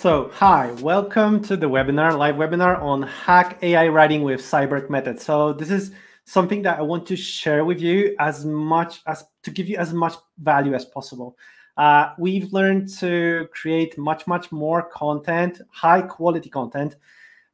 Hi, welcome to the webinar, live webinar on Hack AI Writing with CyborgMethod. So this is something that I want to share with you to give you as much value as possible. We've learned to create much more content, high quality content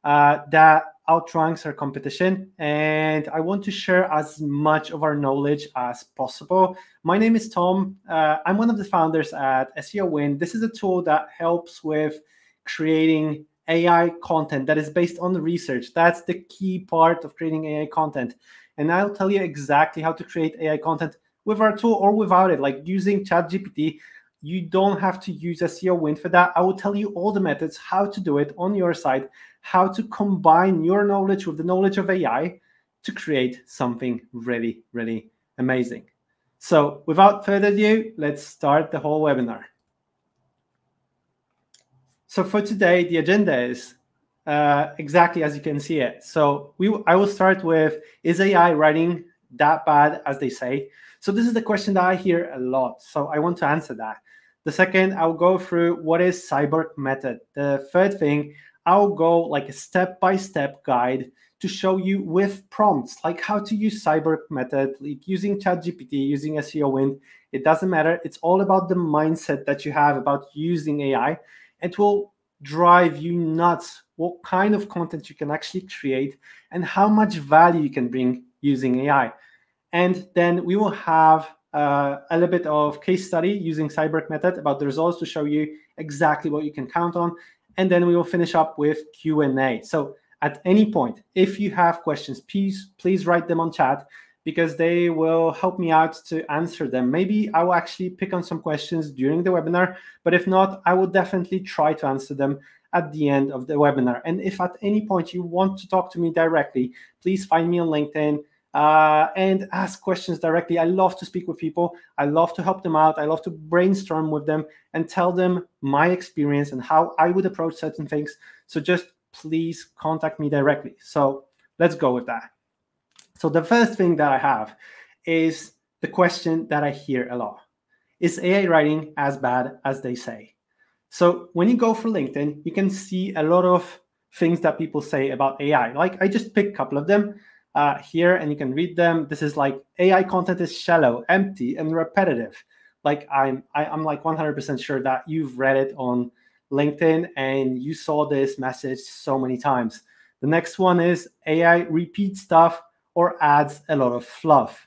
that outranks our competition. And I want to share as much of our knowledge as possible. My name is Tom. I'm one of the founders at SEO Win. This is a tool that helps with creating AI content that is based on the research. That's the key part of creating AI content. And I'll tell you exactly how to create AI content with our tool or without it, like using ChatGPT. You don't have to use SEO Win for that. I will tell you all the methods, how to do it on your side, how to combine your knowledge with the knowledge of AI to create something really amazing. So without further ado, let's start the whole webinar. So for today, the agenda is exactly as you can see it. So I will start with, is AI writing that bad as they say? So this is the question that I hear a lot. So I want to answer that. The second, I'll go through what is CyborgMethod. The third thing, I'll go like a step-by-step guide to show you with prompts, like how to use CyborgMethod, like using ChatGPT, using SEO Win. It doesn't matter. It's all about the mindset that you have about using AI. It will drive you nuts what kind of content you can actually create and how much value you can bring using AI. And then we will have a little bit of case study using CyborgMethod about the results to show you exactly what you can count on. And then we will finish up with Q&A. So at any point, if you have questions, please write them on chat, because they will help me out to answer them. Maybe I will actually pick on some questions during the webinar, but if not, I will definitely try to answer them at the end of the webinar. And if at any point you want to talk to me directly, please find me on LinkedIn and ask questions directly. I love to speak with people. I love to help them out. I love to brainstorm with them and tell them my experience and how I would approach certain things. So just please contact me directly. So let's go with that. So the first thing that I have is the question that I hear a lot. Is AI writing as bad as they say? So when you go for LinkedIn, you can see a lot of things that people say about AI. Like I just picked a couple of them here, and you can read them. This is like, AI content is shallow, empty, and repetitive. Like I'm like 100% sure that you've read it on LinkedIn and you saw this message so many times. The next one is AI repeats stuff or adds a lot of fluff.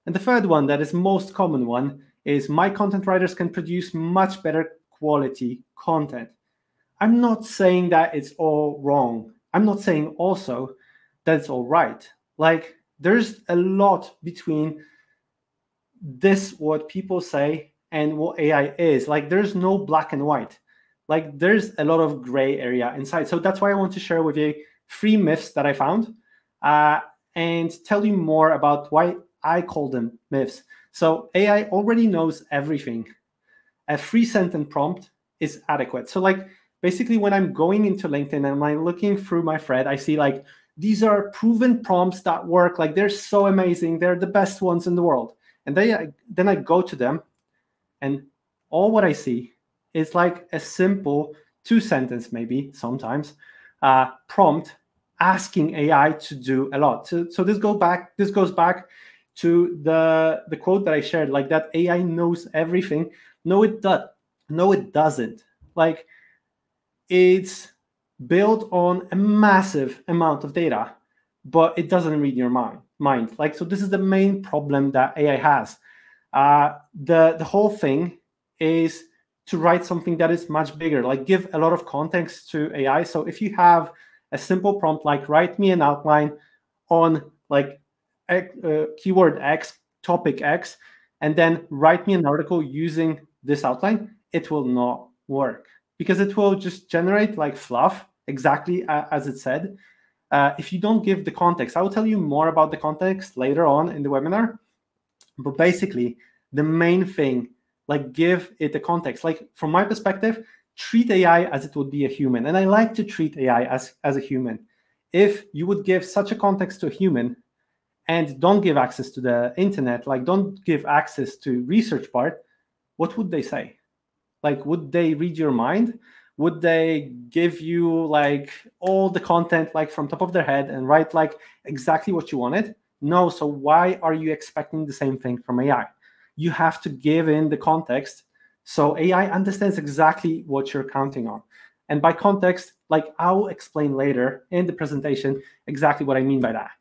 And the third one, that is most common one, is my content writers can produce much better quality content. I'm not saying that it's all wrong. I'm not saying also that it's all right. Like there's a lot between this, what people say, and what AI is. Like there's no black and white. Like there's a lot of gray area inside. So that's why I want to share with you 3 myths that I found and tell you more about why I call them myths. So AI already knows everything. A 3-sentence prompt is adequate. So like basically when I'm going into LinkedIn and I'm looking through my thread, I see like these are proven prompts that work. Like they're so amazing. They're the best ones in the world. And then I go to them, and all what I see is like a simple 2-sentence, maybe sometimes, prompt asking AI to do a lot. So this goes back to the quote that I shared, like that AI knows everything. No, it doesn't. Like it's built on a massive amount of data, but it doesn't read your mind. Like, so this is the main problem that AI has. The whole thing is to write something that is much bigger, like give a lot of context to AI. So if you have a simple prompt like write me an outline on like keyword X, topic X, and then write me an article using this outline, it will not work, because it will just generate like fluff, exactly as it said. If you don't give the context, I will tell you more about the context later on in the webinar. But basically, the main thing, like give it a context. Like from my perspective, treat AI as it would be a human. And I like to treat AI as a human. If you would give such a context to a human and don't give access to the internet, like don't give access to research part, what would they say? Like, would they read your mind? Would they give you like all the content like from top of their head and write like exactly what you wanted? No. So why are you expecting the same thing from AI? You have to give in the context so AI understands exactly what you're counting on. And by context, like I'll explain later in the presentation exactly what I mean by that.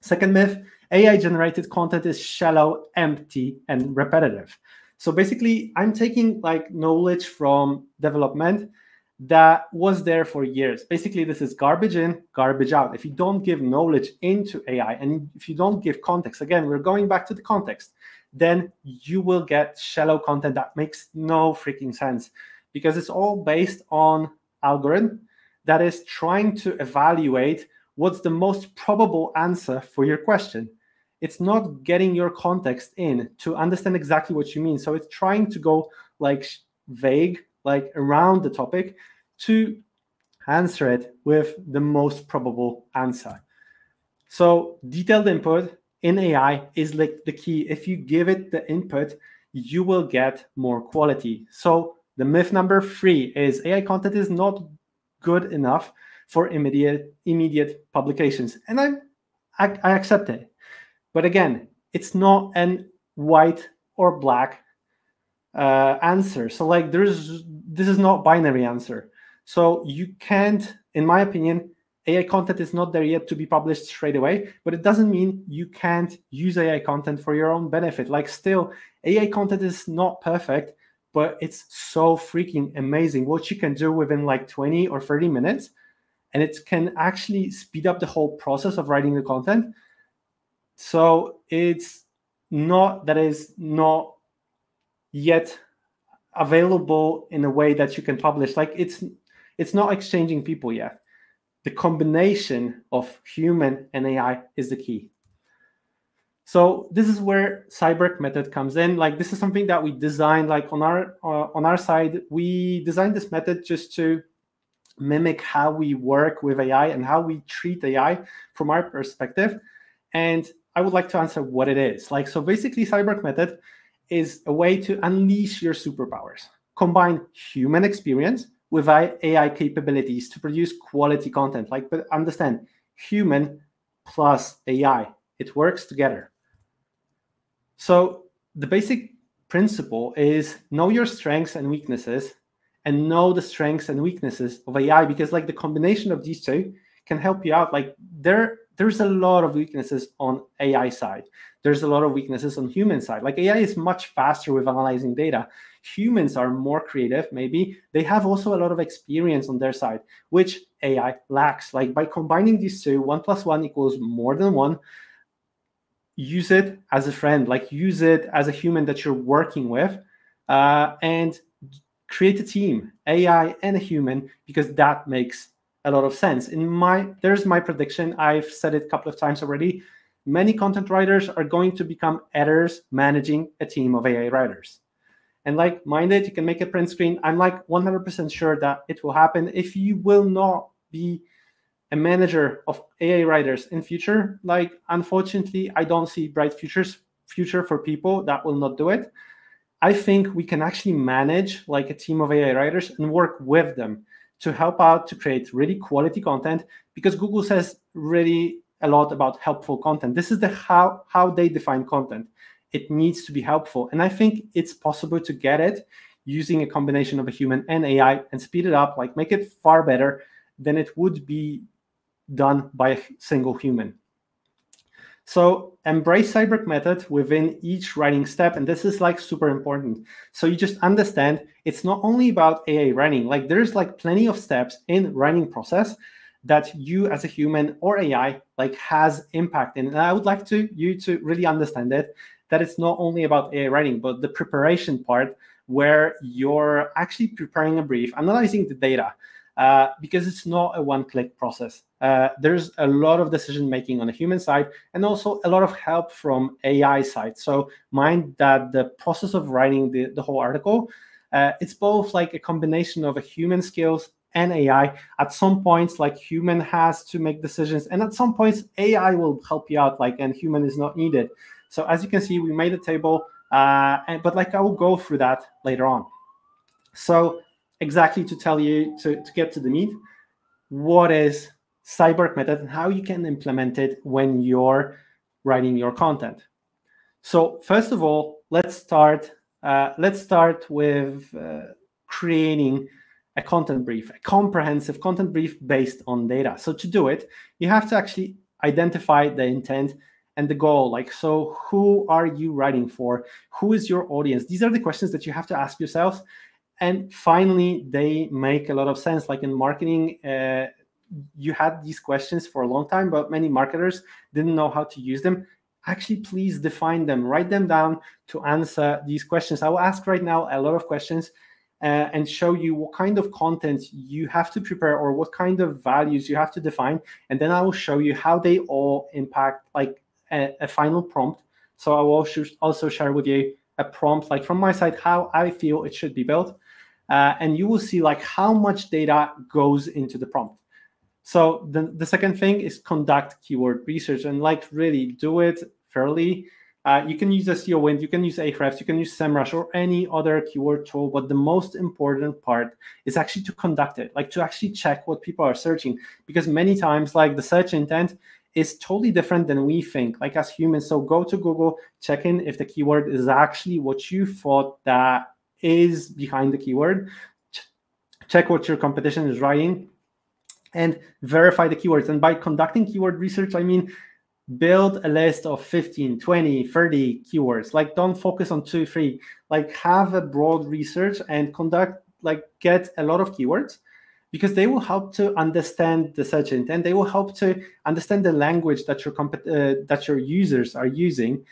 Second myth, AI-generated content is shallow, empty, and repetitive. So basically, I'm taking like knowledge from development that was there for years. Basically, this is garbage in, garbage out. If you don't give knowledge into AI, and if you don't give context, again, we're going back to the context, then you will get shallow content that makes no freaking sense, because it's all based on algorithm that is trying to evaluate what's the most probable answer for your question. It's not getting your context in to understand exactly what you mean. So it's trying to go like vague, like around the topic, to answer it with the most probable answer. So detailed input in AI is like the key. If you give it the input, you will get more quality. So the myth number 3 is AI content is not good enough for immediate publications. And I accept it. But again, it's not an white or black answer. So like this is not binary answer. So you can't, in my opinion, AI content is not there yet to be published straight away, but it doesn't mean you can't use AI content for your own benefit. Like still, AI content is not perfect, but it's so freaking amazing what you can do within like 20 or 30 minutes. And it can actually speed up the whole process of writing the content. So it's not that is not yet available in a way that you can publish. Like it's not exchanging people yet. The combination of human and AI is the key. So this is where CyborgMethod comes in. Like this is something that we designed. Like on our side, we designed this method just to mimic how we work with AI and how we treat AI from our perspective. And I would like to answer what it is. Like, so basically CyborgMethod is a way to unleash your superpowers, combine human experience with AI capabilities to produce quality content. Like, but understand, human plus AI, it works together. So the basic principle is know your strengths and weaknesses, and know the strengths and weaknesses of AI, because like the combination of these two can help you out. Like there's a lot of weaknesses on AI side. There's a lot of weaknesses on human side. Like AI is much faster with analyzing data. Humans are more creative, maybe. They have also a lot of experience on their side, which AI lacks. Like by combining these two, 1 + 1 equals more than 1. Use it as a friend, like use it as a human that you're working with, and create a team, AI and a human, because that makes a lot of sense. There's my prediction. I've said it a couple of times already. Many content writers are going to become editors managing a team of AI writers. And like minded, you can make a print screen. I'm like 100% sure that it will happen. If you will not be a manager of AI writers in future, like unfortunately, I don't see bright future for people that will not do it. I think we can actually manage like a team of AI writers and work with them to help out to create really quality content, because Google says really a lot about helpful content. This is the how they define content. It needs to be helpful. And I think it's possible to get it using a combination of a human and AI and speed it up, like make it far better than it would be done by a single human. So embrace CyborgMethod within each writing step. And this is like super important. So you just understand it's not only about AI writing. Like there's like plenty of steps in writing process that you as a human or AI like has impact in. And I would like you to really understand it, that it's not only about AI writing, but the preparation part where you're actually preparing a brief, analyzing the data, because it's not a one-click process. There's a lot of decision-making on the human side and also a lot of help from AI side. So mind that the process of writing the whole article, it's both like a combination of a human skills and AI. At some points, like human has to make decisions, and at some points, AI will help you out, like, and human is not needed. So as you can see, we made a table, but like I will go through that later on. So exactly to tell you, to get to the meat, what is CyborgMethod and how you can implement it when you're writing your content. So first of all, let's start with creating a content brief, a comprehensive content brief based on data. So to do it, you have to actually identify the intent and the goal. Like, so who are you writing for? Who is your audience? These are the questions that you have to ask yourself. And finally, they make a lot of sense. Like in marketing, you had these questions for a long time, but many marketers didn't know how to use them. Actually, please define them, write them down to answer these questions. I will ask right now a lot of questions and show you what kind of content you have to prepare or what kind of values you have to define. And then I will show you how they all impact like a final prompt. So I will also share with you a prompt, like from my side, how I feel it should be built. And you will see like how much data goes into the prompt. So the second thing is conduct keyword research and like really do it fairly. You can use SEOwind, you can use Ahrefs, you can use SEMrush or any other keyword tool. But the most important part is actually to conduct it, like to actually check what people are searching. Because many times like the search intent is totally different than we think, like as humans. So go to Google, check in if the keyword is actually what you thought that is behind the keyword. Check what your competition is writing and verify the keywords. And by conducting keyword research, I mean, build a list of 15, 20, 30 keywords. Like don't focus on 2, 3, like have a broad research and get a lot of keywords, because they will help to understand the search intent. They will help to understand the language that your users are using.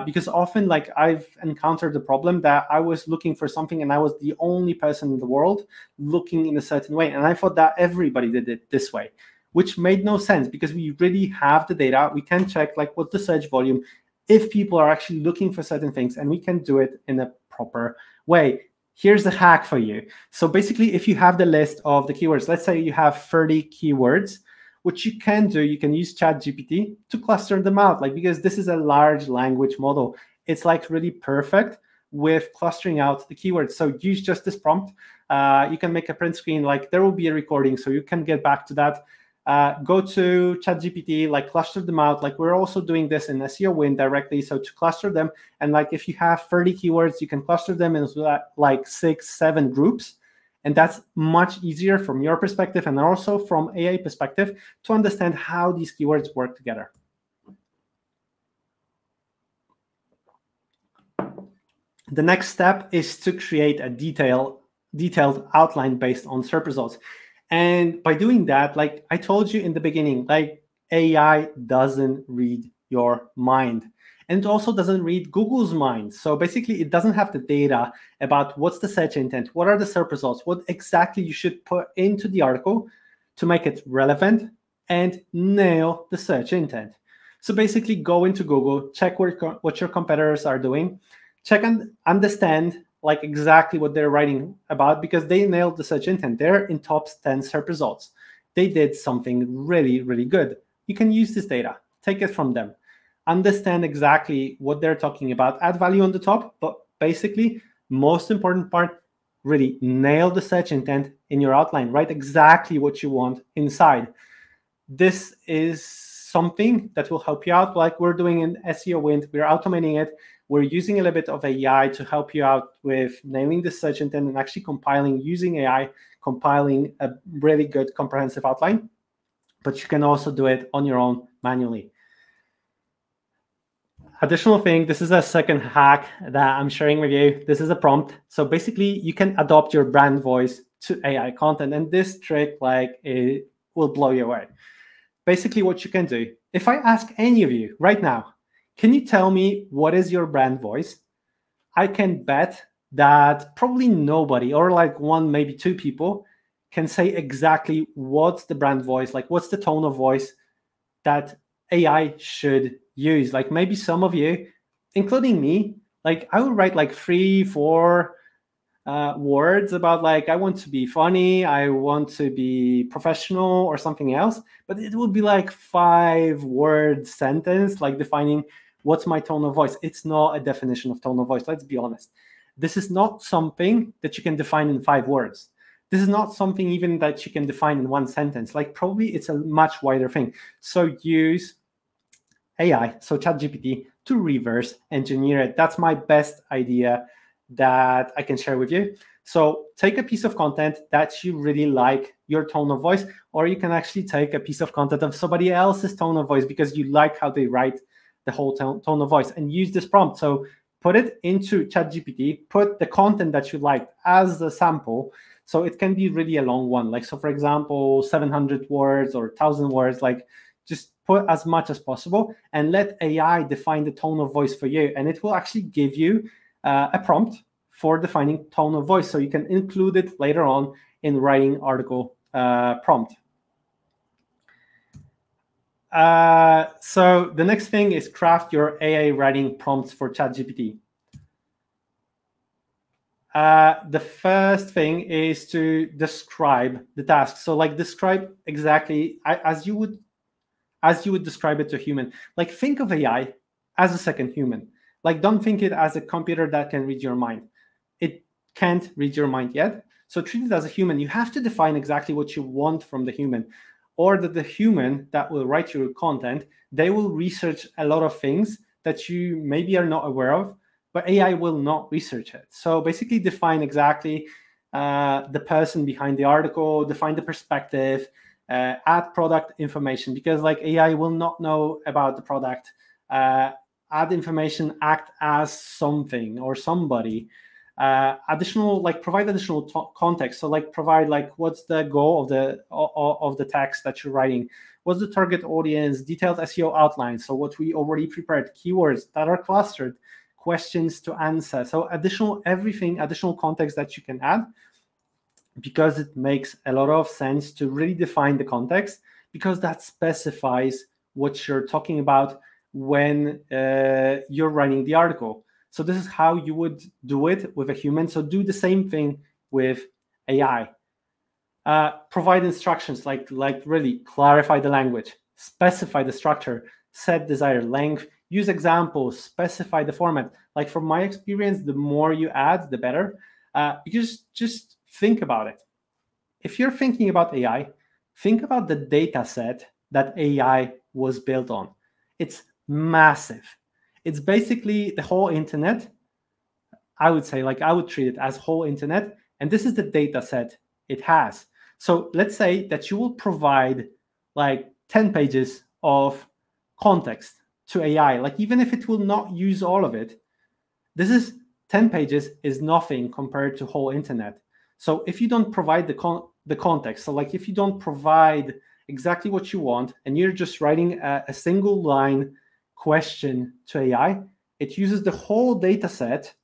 Because often, like I've encountered the problem that I was looking for something and I was the only person in the world looking in a certain way. And I thought that everybody did it this way, which made no sense because we really have the data. We can check like what's the search volume, if people are actually looking for certain things, and we can do it in a proper way. Here's the hack for you. So basically, if you have the list of the keywords, let's say you have 30 keywords, what you can do, you can use ChatGPT to cluster them out, like because this is a large language model. It's like really perfect with clustering out the keywords. So use just this prompt. You can make a print screen, like there will be a recording, so you can get back to that. Go to ChatGPT, like cluster them out. Like we're also doing this in SEOwind directly. So to cluster them, and like if you have 30 keywords, you can cluster them into like 6, 7 groups. And that's much easier from your perspective and also from AI perspective to understand how these keywords work together. The next step is to create a detailed outline based on SERP results. And by doing that, like I told you in the beginning, like AI doesn't read your mind. And it also doesn't read Google's mind. So basically, it doesn't have the data about what's the search intent, what are the SERP results, what exactly you should put into the article to make it relevant and nail the search intent. So basically, go into Google, check what your competitors are doing, check and understand like exactly what they're writing about, because they nailed the search intent. They're in top 10 SERP results. They did something really, really good. You can use this data, take it from them, understand exactly what they're talking about, add value on the top, but basically, most important part, really nail the search intent in your outline, write exactly what you want inside. This is something that will help you out, like we're doing in SEOwind. We're automating it. We're using a little bit of AI to help you out with nailing the search intent and actually using AI, compiling a really good comprehensive outline. But you can also do it on your own manually. Additional thing, this is a second hack that I'm sharing with you. This is a prompt. So basically, you can adopt your brand voice to AI content. And this trick, like, it will blow you away. Basically, what you can do, if I ask any of you right now, can you tell me what is your brand voice? I can bet that probably nobody, or like 1, maybe 2 people, can say exactly what's the brand voice, like what's the tone of voice that AI should use. Like maybe some of you, including me, like I would write like 3, 4 words about like, I want to be funny, I want to be professional or something else, but it would be like 5-word sentence, like defining what's my tone of voice. It's not a definition of tone of voice. Let's be honest. This is not something that you can define in 5 words. this is not something even that you can define in one sentence. Like probably it's a much wider thing. So use AI, so ChatGPT, to reverse engineer it. That's my best idea that I can share with you. So take a piece of content that you really like, your tone of voice, or you can actually take a piece of content of somebody else's tone of voice because you like how they write the whole tone of voice, and use this prompt. So put it into ChatGPT, put the content that you like as a sample. So it can be really a long one. Like, so for example, 700 words or 1,000 words, like just put as much as possible and let AI define the tone of voice for you. And it will actually give you a prompt for defining tone of voice. So you can include it later on in writing article prompt. So the next thing is craft your AI writing prompts for ChatGPT. The first thing is to describe the task. So like describe exactly as you would describe it to a human. Like think of AI as a second human. Like don't think it as a computer that can read your mind. It can't read your mind yet. So treat it as a human. You have to define exactly what you want from the human, or that the human that will write your content, they will research a lot of things that you maybe are not aware of, but AI will not research it. So basically define exactly the person behind the article, define the perspective, add product information, because like AI will not know about the product. Add information, act as something or somebody. Provide additional context. So like provide like what's the goal of the text that you're writing, what's the target audience, detailed SEO outline, so what we already prepared, keywords that are clustered, questions to answer. So additional context that you can add, because it makes a lot of sense to really define the context, because that specifies what you're talking about when you're writing the article. So this is how you would do it with a human. So do the same thing with AI. Provide instructions, like really clarify the language, specify the structure, set desired length, use examples, specify the format. Like from my experience, the more you add, the better. Because just think about it. If you're thinking about AI, think about the data set that AI was built on. It's massive. It's basically the whole internet. I would say, like, I would treat it as whole internet, and this is the data set it has. So let's say that you will provide like 10 pages of context to AI, like even if it will not use all of it, this is 10 pages is nothing compared to whole internet. So if you don't provide the context, so like if you don't provide exactly what you want and you're just writing a single line question to AI, it uses the whole data set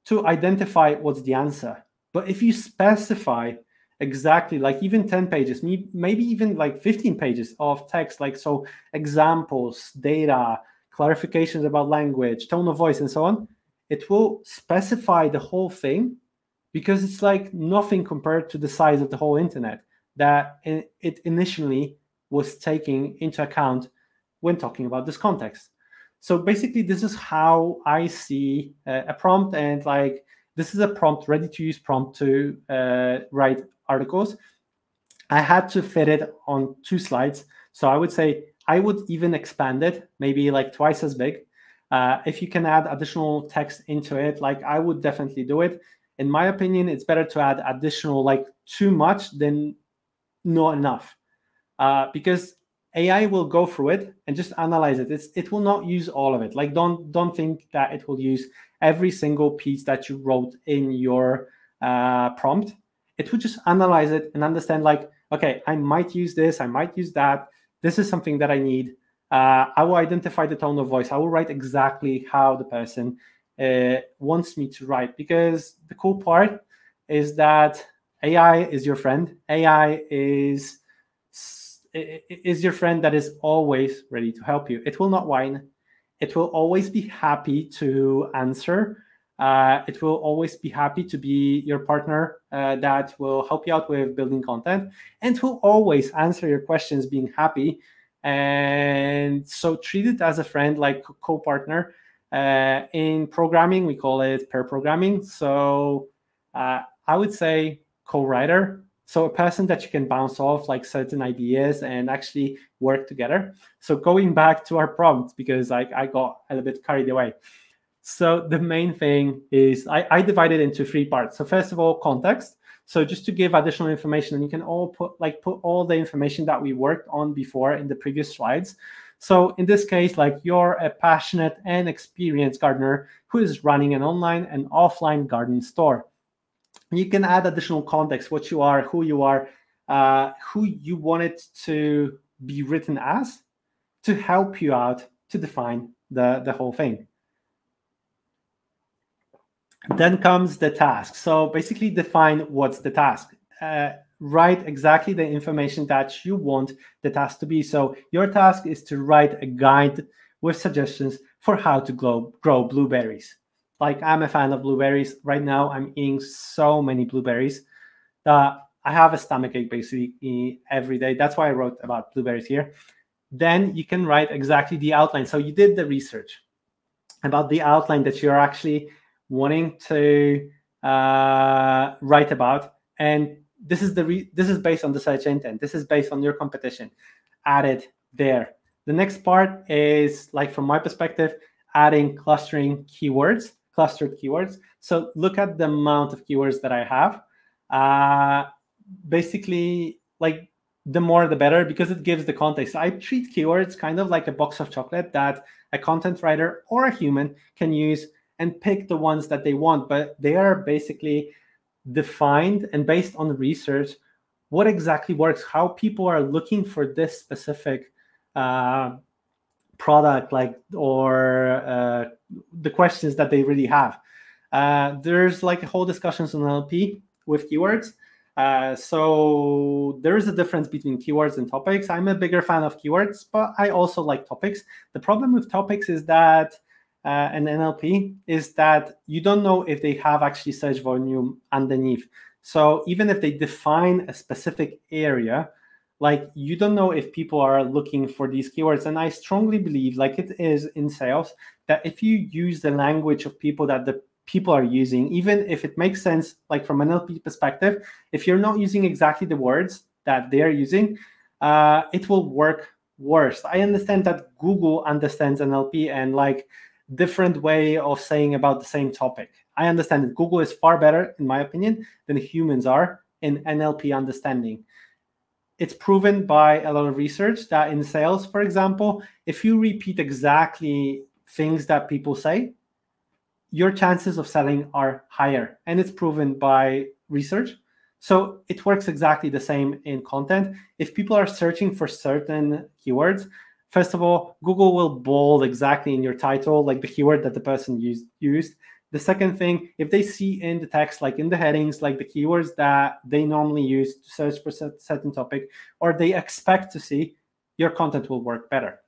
to identify what's the answer. But if you specify exactly, like even 10 pages, maybe even like 15 pages of text, like so examples, data, clarifications about language, tone of voice, and so on, it will specify the whole thing, because it's like nothing compared to the size of the whole internet that it initially was taking into account when talking about this context. So basically, this is how I see a prompt, and like this is a prompt, ready to use prompt to write articles. I had to fit it on 2 slides. So I would say I would even expand it, maybe like twice as big. If you can add additional text into it, like I would definitely do it. In my opinion, it's better to add additional, like too much than not enough, because AI will go through it and just analyze it. It will not use all of it. Like don't think that it will use every single piece that you wrote in your prompt. It will just analyze it and understand, like, okay, I might use this, I might use that. This is something that I need. I will identify the tone of voice. I will write exactly how the person wants me to write, because the cool part is that AI is your friend. AI is your friend that is always ready to help you. It will not whine. It will always be happy to answer. It will always be happy to be your partner that will help you out with building content, and it will always answer your questions being happy. And so treat it as a friend, like co-partner. In programming, we call it pair programming. So I would say co-writer. So a person that you can bounce off like certain ideas and actually work together. So going back to our prompt, because I got a little bit carried away. So the main thing is I divide it into 3 parts. So first of all, context. So just to give additional information, and you can all put all the information that we worked on before in the previous slides. So in this case, like you're a passionate and experienced gardener who is running an online and offline garden store. You can add additional context, what you are, who you want it to be written as, to help you out to define the whole thing. Then comes the task. So basically define what's the task. Write exactly the information that you want the task to be. So your task is to write a guide with suggestions for how to grow blueberries. Like, I'm a fan of blueberries. Right now, I'm eating so many blueberries that I have a stomachache basically every day. That's why I wrote about blueberries here. Then you can write exactly the outline. So you did the research about the outline that you're actually wanting to write about, and this is based on the search intent. This is based on your competition. Add it there. The next part is, like, from my perspective, adding clustered keywords. So look at the amount of keywords that I have. Basically, like, the more the better, because it gives the context. I treat keywords kind of like a box of chocolate that a content writer or a human can use and pick the ones that they want, but they are basically defined and based on research what exactly works, how people are looking for this specific product, like, or the questions that they really have. There's like a whole discussions on NLP with keywords. So there is a difference between keywords and topics. I'm a bigger fan of keywords, but I also like topics. The problem with topics is that and NLP is that you don't know if they have actually search volume underneath. So even if they define a specific area, like, you don't know if people are looking for these keywords. And I strongly believe, like it is in sales, that if you use the language of people that the people are using, even if it makes sense, like from an NLP perspective, if you're not using exactly the words that they're using, it will work worse. I understand that Google understands NLP and like different way of saying about the same topic. I understand that Google is far better, in my opinion, than humans are in NLP understanding. It's proven by a lot of research that in sales, for example, if you repeat exactly things that people say, your chances of selling are higher. And it's proven by research. So it works exactly the same in content. If people are searching for certain keywords, first of all, Google will bold exactly in your title, like the keyword that the person used. The second thing, if they see in the text, like in the headings, like the keywords that they normally use to search for a certain topic, or they expect to see, your content will work better.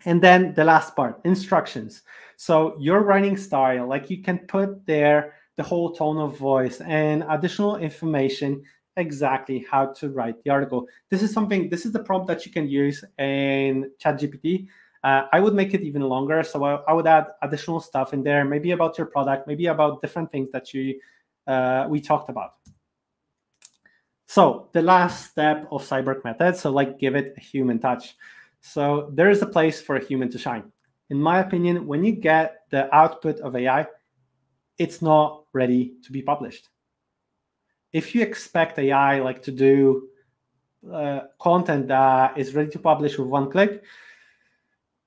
And then the last part, instructions. So your writing style, like you can put there the whole tone of voice and additional information, exactly how to write the article. This is the prompt that you can use in ChatGPT. I would make it even longer. So I would add additional stuff in there, maybe about your product, maybe about different things that we talked about. So the last step of CyborgMethod, so like give it a human touch. So there is a place for a human to shine. In my opinion, when you get the output of AI, it's not ready to be published. If you expect AI like to do content that is ready to publish with one click,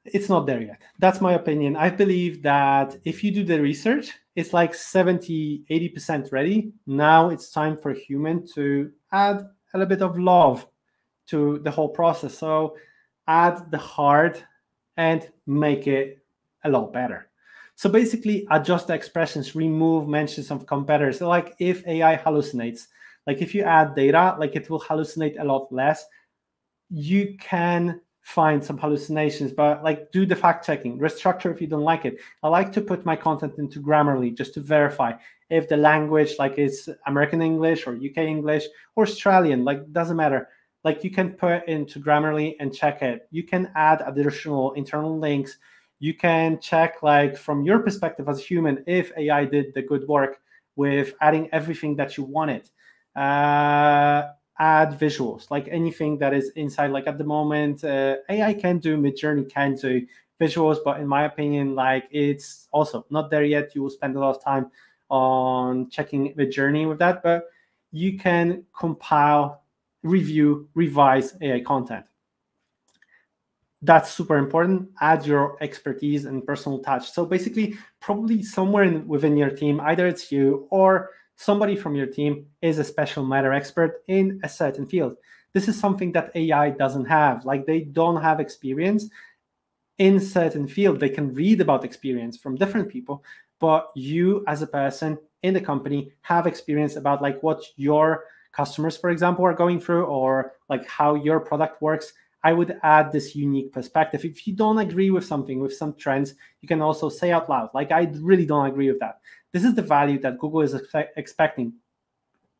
it's not there yet. That's my opinion. I believe that if you do the research, it's like 70, 80% ready. Now it's time for a human to add a little bit of love to the whole process. So add the heart and make it a lot better. So basically adjust the expressions, remove mentions of competitors. So like if AI hallucinates, like if you add data, like it will hallucinate a lot less. You can find some hallucinations, but like do the fact checking, restructure if you don't like it. I like to put my content into Grammarly just to verify if the language, like it's American English or UK English or Australian, like doesn't matter. Like you can put into Grammarly and check it. You can add additional internal links. You can check, like from your perspective as a human, if AI did the good work with adding everything that you wanted. add visuals, like anything that is inside. Like at the moment, AI can do, Midjourney can do visuals, but in my opinion, like it's also not there yet. You will spend a lot of time on checking Midjourney with that, but you can compile, review, revise AI content. That's super important. Add your expertise and personal touch. So basically, probably somewhere within your team, either it's you or somebody from your team is a special matter expert in a certain field. This is something that AI doesn't have. Like they don't have experience in certain field. They can read about experience from different people, but you as a person in the company have experience about like what your customers, for example, are going through, or like how your product works. I would add this unique perspective. If you don't agree with something, with some trends, you can also say out loud, like, I really don't agree with that. This is the value that Google is expecting.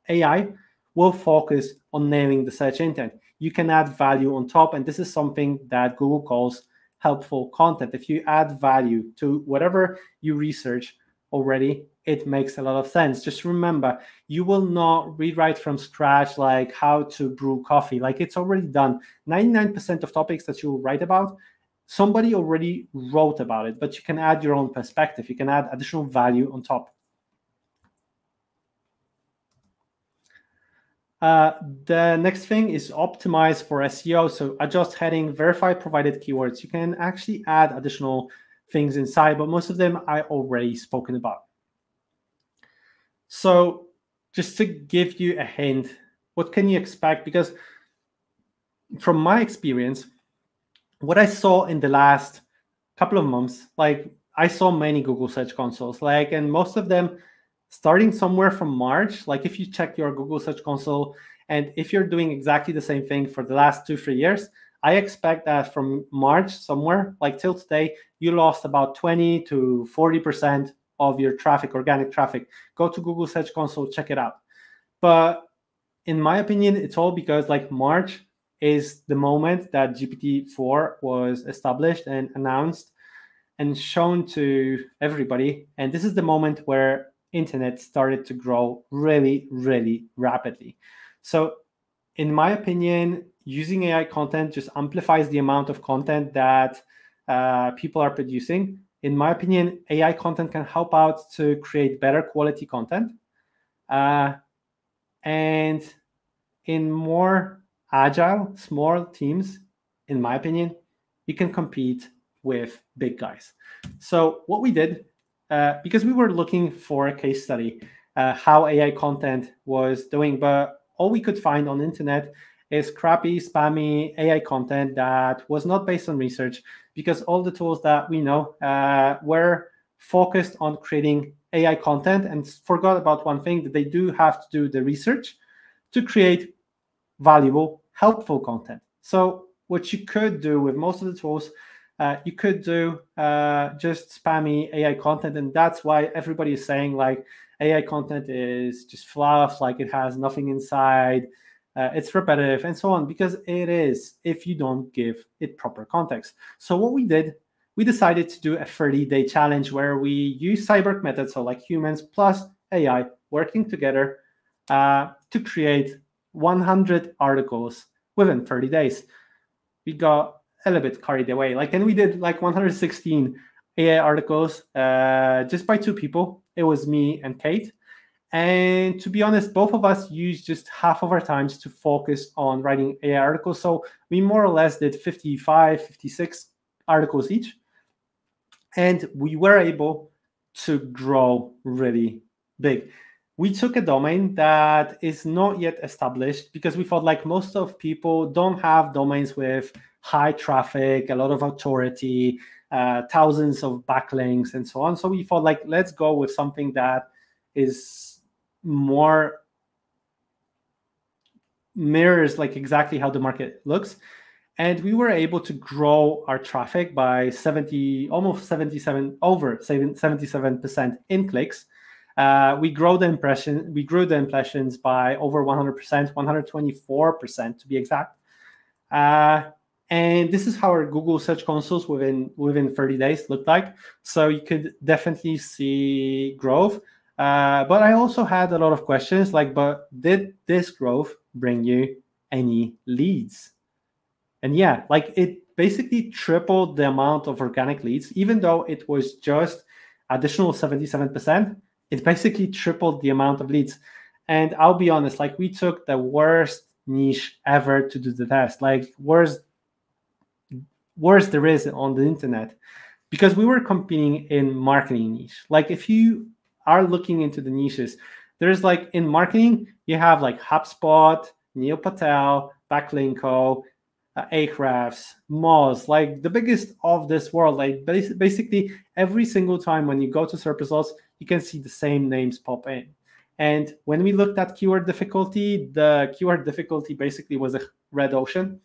AI will focus on nailing the search intent. You can add value on top, and this is something that Google calls helpful content. If you add value to whatever you research already, it makes a lot of sense. Just remember, you will not rewrite from scratch like how to brew coffee. Like it's already done. 99% of topics that you will write about, somebody already wrote about it, but you can add your own perspective. You can add additional value on top. The next thing is optimize for SEO. So adjust heading, verify provided keywords. You can actually add additional things inside, but most of them I already spoken about. So just to give you a hint, what can you expect? Because from my experience, what I saw in the last couple of months, like I saw many Google Search Consoles, like, and most of them starting somewhere from March. Like if you check your Google Search Console, and if you're doing exactly the same thing for the last 2-3 years, I expect that from March somewhere, like till today, you lost about 20 to 40% of your traffic, organic traffic. Go to Google Search Console, check it out. But in my opinion, it's all because like March is the moment that GPT-4 was established and announced and shown to everybody. And this is the moment where internet started to grow really, really rapidly. So in my opinion, using AI content just amplifies the amount of content that people are producing. In my opinion, AI content can help out to create better quality content. And in more agile, small teams, in my opinion, you can compete with big guys. So what we did, because we were looking for a case study, how AI content was doing, but all we could find on the internet is crappy, spammy AI content that was not based on research, because all the tools that we know were focused on creating AI content and forgot about one thing, that they do have to do the research to create valuable, helpful content. So what you could do with most of the tools, you could do just spammy AI content, and that's why everybody is saying like AI content is just fluff, like it has nothing inside, it's repetitive and so on, because it is if you don't give it proper context. So what we did, we decided to do a 30-day challenge where we use CyborgMethod, so like humans plus AI working together to create 100 articles within 30 days. We got a little bit carried away, like, and we did like 116 AI articles just by 2 people. It was me and Kate. And to be honest, both of us used just half of our times to focus on writing AI articles. So we more or less did 55, 56 articles each. And we were able to grow really big. We took a domain that is not yet established because we thought like most of people don't have domains with high traffic, a lot of authority, thousands of backlinks and so on. So we thought like, let's go with something that is more mirrors like exactly how the market looks. And we were able to grow our traffic by almost 77% in clicks. We grew the impressions by over 100%, 124% to be exact. And this is how our Google Search Consoles within 30 days looked like. So you could definitely see growth. But I also had a lot of questions like, but did this growth bring you any leads? And yeah, like it basically tripled the amount of organic leads, even though it was just additional 77%, it basically tripled the amount of leads. And I'll be honest, like we took the worst niche ever to do the test, like worst there is on the internet, because we were competing in marketing niche. Like if you are looking into the niches, there's like in marketing, you have like HubSpot, Neil Patel, Backlinko, Ahrefs, Moz, like the biggest of this world. Like basically every single time when you go to search results, you can see the same names pop in. And when we looked at keyword difficulty, the keyword difficulty basically was a red ocean.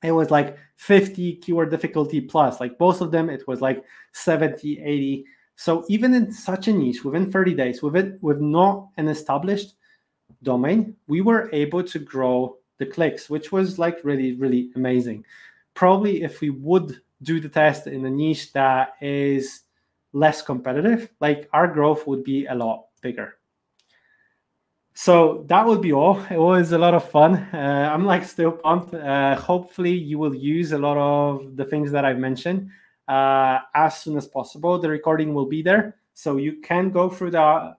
It was like 50 keyword difficulty plus, like both of them, it was like 70, 80. So even in such a niche, within 30 days, with not an established domain, we were able to grow the clicks, which was like really, really amazing. Probably if we would do the test in a niche that is less competitive, like our growth would be a lot bigger. So that would be all. It was a lot of fun. I'm like still pumped. Hopefully you will use a lot of the things that I've mentioned as soon as possible. The recording will be there, so you can go through the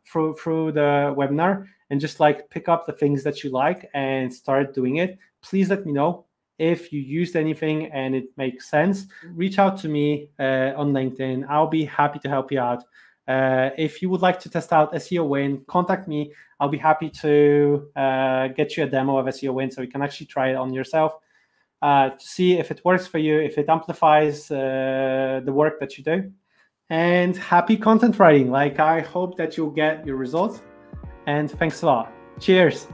webinar and just like pick up the things that you like and start doing it. Please let me know if you used anything and it makes sense. Reach out to me on LinkedIn. I'll be happy to help you out. If you would like to test out SEO Win, contact me. I'll be happy to get you a demo of SEO Win so you can actually try it on yourself to see if it works for you, if it amplifies the work that you do. And happy content writing. Like I hope that you'll get your results. And thanks a lot. Cheers.